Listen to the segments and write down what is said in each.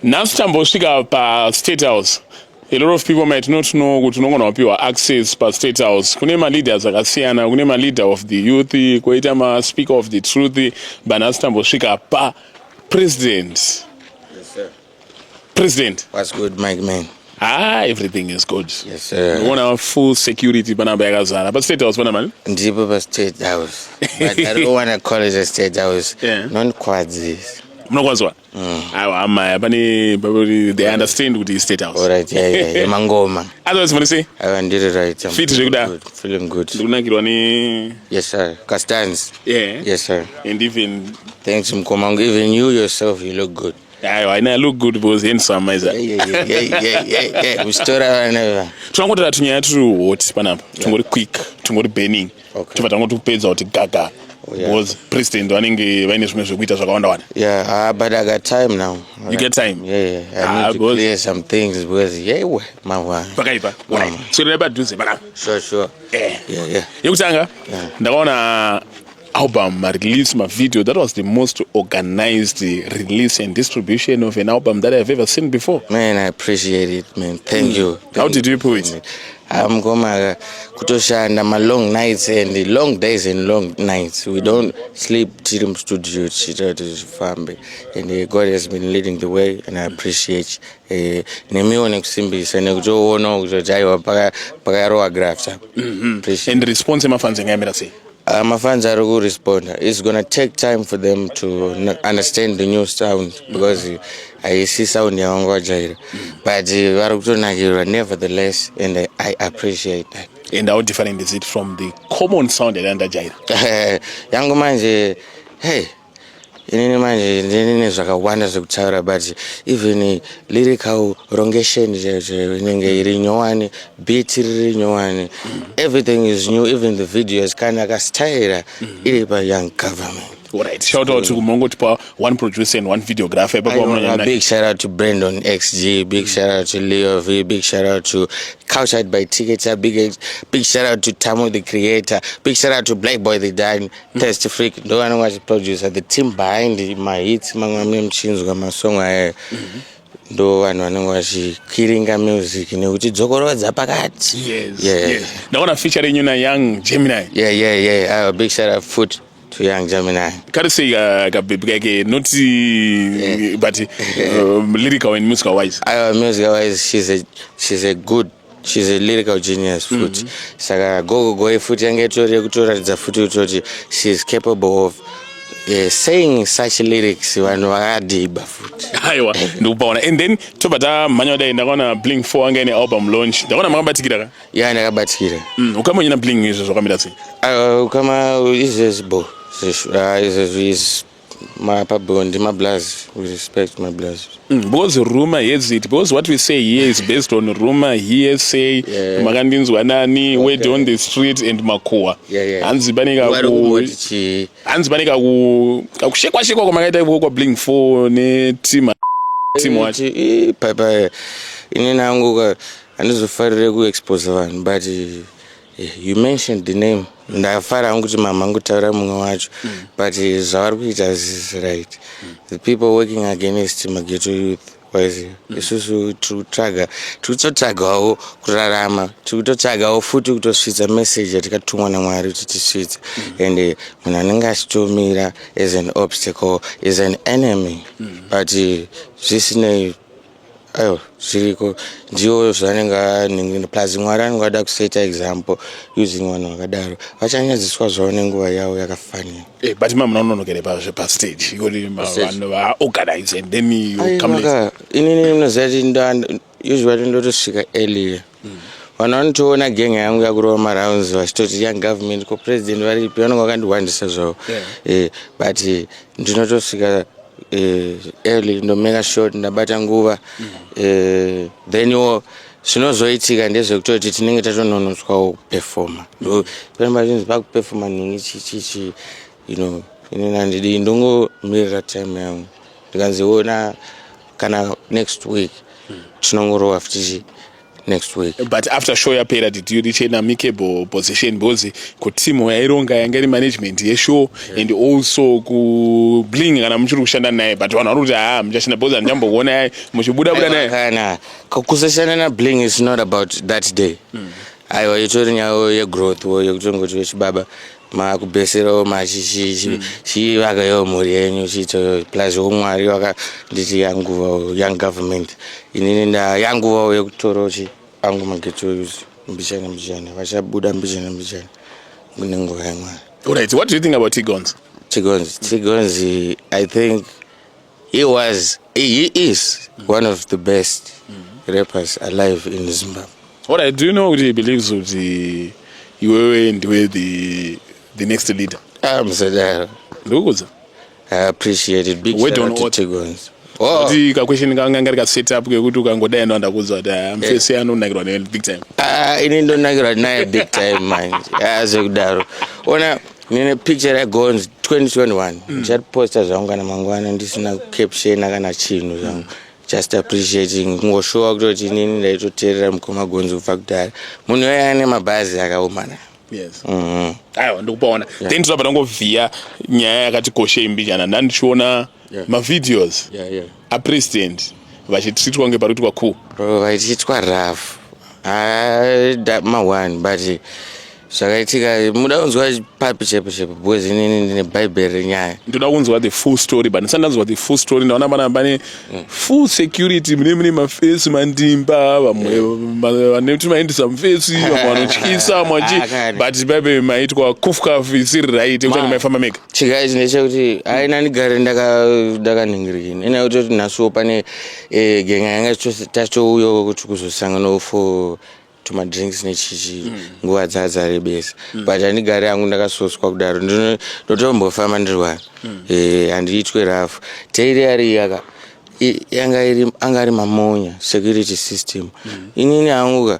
Nhasi tambosvika paState House. A lot of people might not know kuti unogona kupiwa access paState House. Kune ma-leaders akasiyana, kune ma-leader of the youth, koita ma-speaker of the truth, but nhasi tambosvika paPresident. Yes, sir. President. What's good, Mike, man? Everything is good. Yes, sir. We want full security panapa yakazara. PaState House pana mani? Ndipo paState House. But I don't want to call it a State House. Yeah. Non-quadzis. Munokwazwa? They understand kuti is State House. Alright, yeah. Mangoma. Otherwise, what do you say? I did it right. I'm Fit feeling zvekuda? good. Feeling good. Ndikunakirwa ni... Yes, sir. Castans. Yeah. Yes, sir. And even... Thanks, Mkomango. Even you yourself, you look good. I look good because handsome, Maiza. Yeah. We stood out whenever. Tunangotara tunyaya turi hot panapa. Tungori quick. Tungori burning. Okay. Tupa tangotupedza kuti gaga. Because president vanenge vaine zvimwe zvekuita zvakawanda. Yeah, but I got time now. You get time? Yeah. I need to clear some things because, my wife. Pakaipa. Right. So remember do panapa. Sure. Yeah. Yekutanga. Ndakaona album release my video. That was the most organized release and distribution of an album that I've ever seen before. Man, I appreciate it, man. Thank you. How did you put it? I'm going kutoshanda my long nights and the long days and long nights. We don't sleep till studio family, and God has been leading the way, and I appreciate. Nemione kusimbisa nekutoona kuzojaiwa pakarowa graphs. Appreciate. And response mafans ngamira say. My fans are going to respond. It's going to take time for them to understand the new sound because I see sound yawangojaira. But nevertheless, and I appreciate that. And how different is it from the common sound and Jaira? Yangu manje, hey. Inini manje ndine zvakawanda zvekutaura but even lyrical rongation inenge iri nyowani, beat iri nyowani, everything is new, even the video is kind of style iri pa young government. Alright, shout out to Mongotipa, one producer and one videographer. A big shout out to Brandon XG, big shout out to Leo V, big shout out to Couchside by Tickets, big shout out to Tamo the creator, big shout out to Black Boy the Dan, Test Freak, no one was the producer, the team behind my hits, my song. Do one was killing music in which Zogoroza Pagat. Yes. Now one featuring you young Gemini. Yeah. Big shout out foot to young Gemini. Can't say not but lyrical and musical wise. Musical wise, she's a lyrical genius. Foot. Saga go foot and get to the foot. She's capable of saying such lyrics when wadiba foot. And then tobata manyoda ndakona Blink 4 ngene album launch. Ndakona makabatikira. Yeah, ndakabatikira. Ukama nyina Blink izvo zvakamira sei? Ukama is bo. Is my papa and my blast. We respect my blast. Because rumor is it. Because what we say here is based on rumor, hearsay, magandinzwa nani, word on the street and makoa. Anzibanika kushekwa kumakaita kwa Blink 4 ne team watch. Papa inena nguka anizofarire ku expose one but you mentioned the name and I found kuti mama ngutaura mumwe wacho but zvavari kuita is right. The people working against Mageto youth was isusu tutotsvagawo kurarama tutotsvagawo futi kutosvitsa message yatakatumwa naMwari kuti tisvitse and munhu anenge achitomira as an obstacle is an enemy but zvisinei zviriko ndiwo zvanenge plus Mwari anongada kuseta example using vanhu vakadaro vachanyadziswa zvavo nenguva yavo yakafanira. But munonokere pastage vanhu vaorganize and then you come later. Inini munozati usually ndotosvika earlier. Vanhu vanotoona gang yangu yakurova marounds vachitoti young government ko president varipi vanonga vakandiwandisa zvavo. But ndinotosvika early ndomeka short ndabata nguva then zvinozoitika ndezvekutoti tinenge tatononotswawo performa pamba zvinzi pakuperforma nhingi chichichi inini handidi ndongomirira time yangu ndikanziona kana next week tinongorowa futi next week. But after show yapera did you reach an amicable position because kutimu yaironga yanga management yeshow and also ku bling kana muchiri kushanda naye but vanhu vari kuti muchashanda because handamboona muchibuda buda naye kana kusashanda na bling is not about that day. Aiwa itori nyaya yegrowth yekutongoti vechibaba makubheserawo machivakawo mhuri yenyu chito plus umwari wakanditi yanguvawo young government inini yanguvawo yekutorawo angu mageto mbichana vachabuda mbichana kunenguva yamwari. Alright, what do you think about Tigons? Tigons, I think he is one of the best rappers alive in Zimbabwe. Alright, do you know what he believes with the the next leader? I appreciate it. Big shout out to Tigons. Kuti kakwesheni kanga ngari ka set up kekuti ukangodai ndo ndakuzwa kuti mfesi anonakirwa naye big time. Ini ndonakirwa naye big time man. Azekudaro. Ona nine picture Gonz 2021. Chat poster zvangu kana mangwana ndisina caption kana chinhu zvangu. Just appreciating ngoshowa kuti inini ndaitoteerera mukoma Gonz kubva kudhara. Munhu uya ane mabhazi akaomana. Yes. Aiwa ndikupaona. Then tinobva ngovhiya nyaya yakati koshe imbijana ndandichiona ma-videos a-president vachitritwa kunge pari kuitwa cool. Bro, vachitwa rough. Ma-one, but zvakaitika muda kunzwa papi chepe because inini ndine bhaibheri renyaya. Ndoda kunzwa the full story but ndisandanzwa the full story ndaona pane full security mune mafesi mandimba vamwe vanekuti maendesa mufesi vamwe vanotyisa mwachi but baibe maitwa kufukafu isiri right ekuti maifamba mega. Chikai ndechekuti aina ndigare ndakaningirikini ina kuti nhasuwo pane genga yanga tachouyo kuti kuzosanganawo for tumadrinks nechichi nguva dzarebesa but handigari hangu ndakasoswa kudaro ndotombofamba ndirwara handiitwe rafu teiri ari yaka anga ari mamonya security system inini hanguka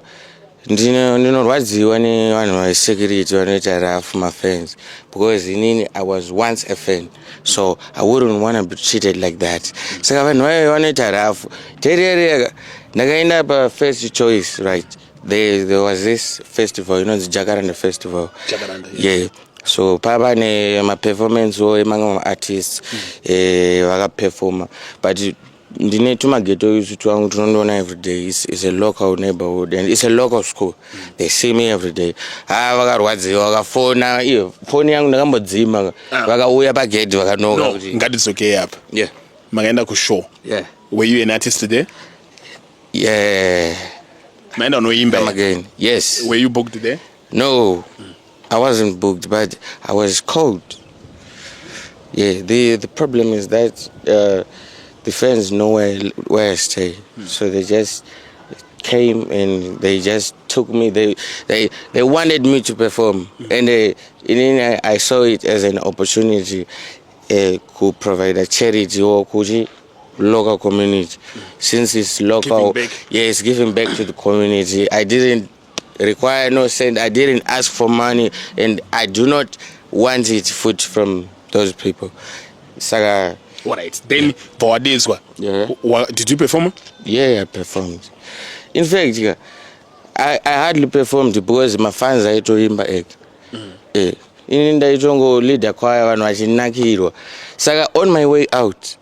ndinorwadziwa nevanhu vesecurity vanoita rafu mafans because inini I was once a fan so I wouldn't want to be treated like that. Saka vanhu vanoita rafu teiri ari yaka ndakaenda pa-first choice right. There was this festival, you know, the Jacaranda festival. Yeah. So papa ne ma performance wo emanga artists waka performer but ndine tumageto isu twangu tunondoona every day. It's a local neighborhood and it's a local school. They see me every day. Vakarwadziwa vakafona iyo phone yangu ndakambodzima vakauya pagate vakanoka kuti ngatidzokei apa. Yeah. Makaenda kushow. Yeah. Were you an artist there? Yeah. Maenda noimba again. Yes. Were you booked there? No. I wasn't booked, but I was called. Yeah, the problem is that the fans know where I stay. So they just came and they just took me. They wanted me to perform. And I saw it as an opportunity to provide a charity or local community. Since it's local, it's giving back to the community. I didn't require no cent. I didn't ask for money, and I do not want it food from those people. Saga. Alright. Then for days, did you perform? Yeah, I performed. In fact, I hardly performed because my fans are to imba egg. Inindaitongo leader choir vanhu vachinakirwa. Saka on my way out.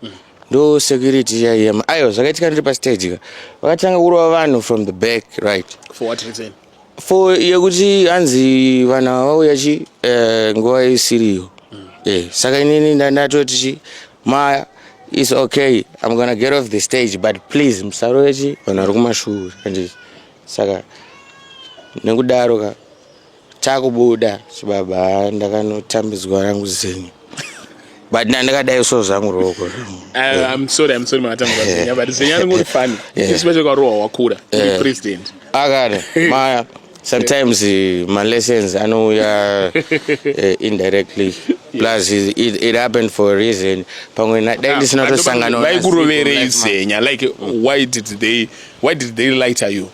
No security here. Ayo zvakaitika ndiri pastage vakatanga kurova vanhu from the back right. For what reason? For yekuti hanzi vanhu vauya nguva isiriyo. Saka inini ndatoti ma it's okay, I'm gonna get off the stage but please musarovechi vanhu vari kumashure handiti. Saka nekudaro ka takubuda chibaba ndakanotambidzwa rangu zenyu. But ndakadai so zvangu roko. I'm sorry makatambwa but zenya ngori funny. Especially kwa roho wakura the president. Akana Maya sometimes my lessons I know indirectly plus it happened for a reason. Pamwe na this not sangano. Why kurovere izenya like why did they lighter you?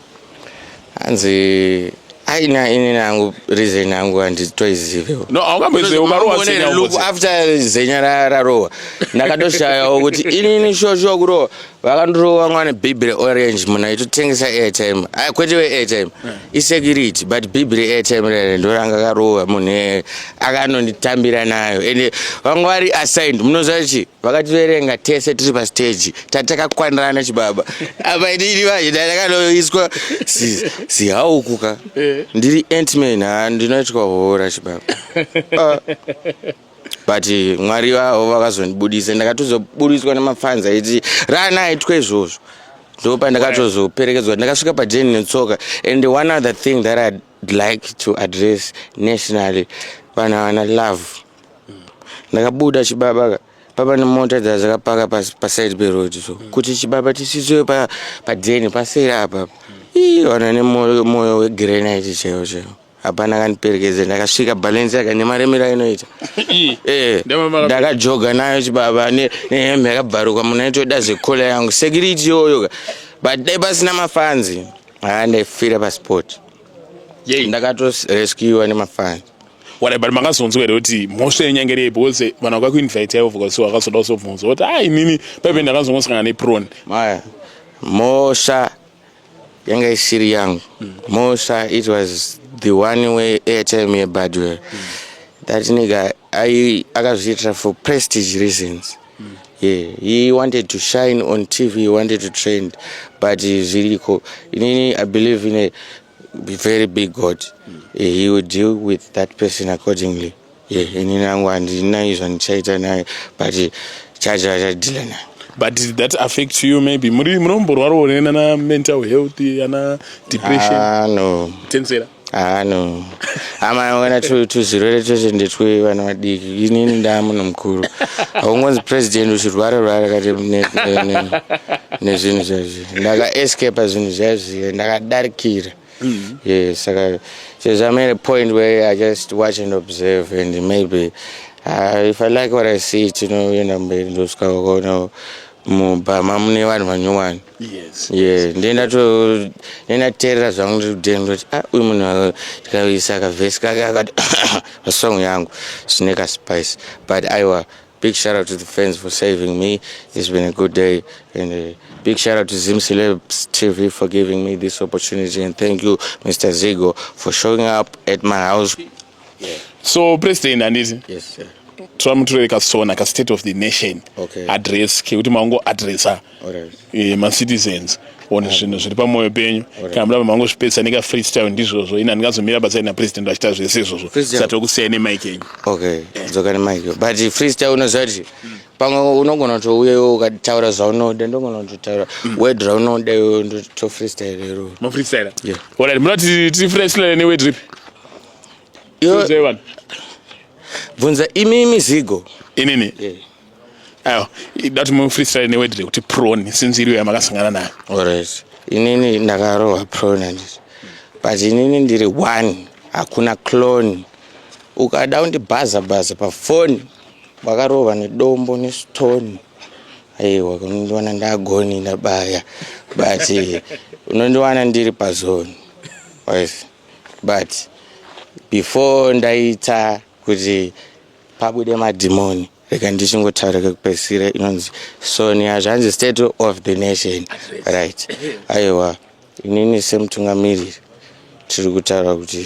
Anzi aina inini yangu reason yangu handitoizivewo. No, aukambozive ukarohwa Zenya look after Zenya rarohwa ndakatoshayawo kuti inini shosho kurohwa vakandirohwa mwana bhibhiri orange munhu aitotengesa airtime kwete we-airtime isecurity but bhibhiri airtime rere ndoranga karohwa munhu akanonditambira nayo ende vanga vari assigned munoziva kuti vakativerenga tese tiri pastage tatakakwanirana chibaba apa inini vaje ndakanoiswa sihaukuka ndiri antman ndinoitwa hora chibaba but mwari vavo vakazondibudisa ndakatozobudiswa nemafanzi aiti rana aitwe izvozvo ndopa ndakatozoperekedzwa ndakasvika pajeni netsoka. And one other thing that I'd like to address nationally vanhu vana love ndakabuda chibaba papa nemota dzakapaka paside peroad so kuti chibaba tisisoe pajeni paseri apa vana nemoyo wegranite chaiwo hapana kandiperekedza ndakasvika balance yaka nemaremero inoita ndakajoga nayo chibaba nehembe yakabharuka munhu aitoda zvekola yangu security yoyo but dai pasina mafanzi ndaifira pasport ndakatorescuwa nemafanzi whatever but makazonzwa here kuti mhosva yenyanga rei because vanhu vakakuinvite yaivo because wakazoda kusobvunza kuti inini paipe ndakazongosangana neprawn maya mhosva yanga isiri yangu mhosva it was the one way airtime yebadwell that nigga akazviitira for prestige reasons. He wanted to shine on TV, he wanted to trend, but zviriko inini I believe in a very big God. He would deal with that person accordingly. Inini yangu handina izvo ndichaita naye but chachadila naye. But did that affect you maybe? Munomborwarawo nana mental health ana depression? No. Tensera? No. Amaona tuzvirwere twese ndetwe vana vadiki inini ndamunhu mukuru haungonzi president uchirwara kati nezvinhu zvazvi ndakaescapa zvinhu zvazvi ndakadarikira. Saka so I made a point where I just watch and observe and maybe if I like what I see mberi ndosvika mubhama mune vanhu vanyowani ndendateerera zvangu ndiri kudeni kuti uyu munhu ndikavisa kavhesi kake akati pasong yangu zvine kaspice but aiwa big shout out to the fans for saving me. It's been a good day and big shout out to Zim Celebs TV for giving me this opportunity and thank you Mr. Zigo for showing up at my house. So President anditi? Yes sir. Tramutore kasona ka state of the nation address kuti mango addressa ma-citizens one zvinhu zviri pamoyo penyu kana muda mango zvipedza neka freestyle ndizvozvo ina ndingazomira basa ina president achita zvese izvozvo sati kusiyana nemike yenyu dzoka nemike but freestyle unoziva kuti pamwe unogona kutouyewo ukataura zvaunoda ndogona kutotaura word raunoda iwe ndotofreestyle ero mafreestyle alright munoti ti freestyle ne word rip bvunza imi Zigo inini ayo dati mu freestyle ne word kuti prawn since iriyo yamakasangana nayo. Alright inini ndakarohwa prawn anditi but inini ndiri one hakuna clone ukada undibhaza pafoni wakarohwa nedombo nestone aiwa unondiwana ndagoni ndabaya but unondiwana ndiri pazone but before ndaita kuti pabude madhimoni reka ndichingotaura kekupedzisira inonzi Sonia zvanzi state of the nation right aiwa inini semutungamiriri tiri kutaura kuti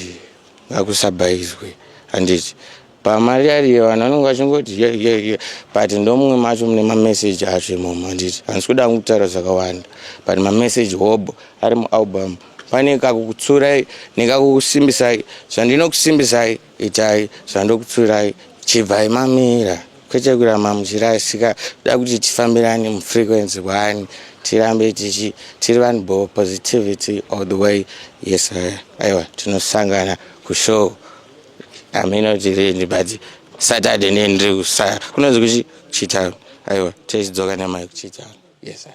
ngakusabhaizwe handiti pamariyariye vanhu vanonge vachingoti but ndomumwe macho mune mameseji acho imomo handiti handisi kuda kutaura zvakawanda but mameseji hobo ari mualbum pane kakukutsurai nekakukusimbisai zvandinokusimbisai itai zvandokutsurai chibvai mamira kwete kuramba muchirasika da kuti tifambirane mufrequency 1 tirambe tiri vanhu positivity all the way. Yes aiwa tinosangana kushow aminotirendi but Saturday nendiri kunonzi kuchitaura aiwa tichidzoka nemai kuchitaura. Yes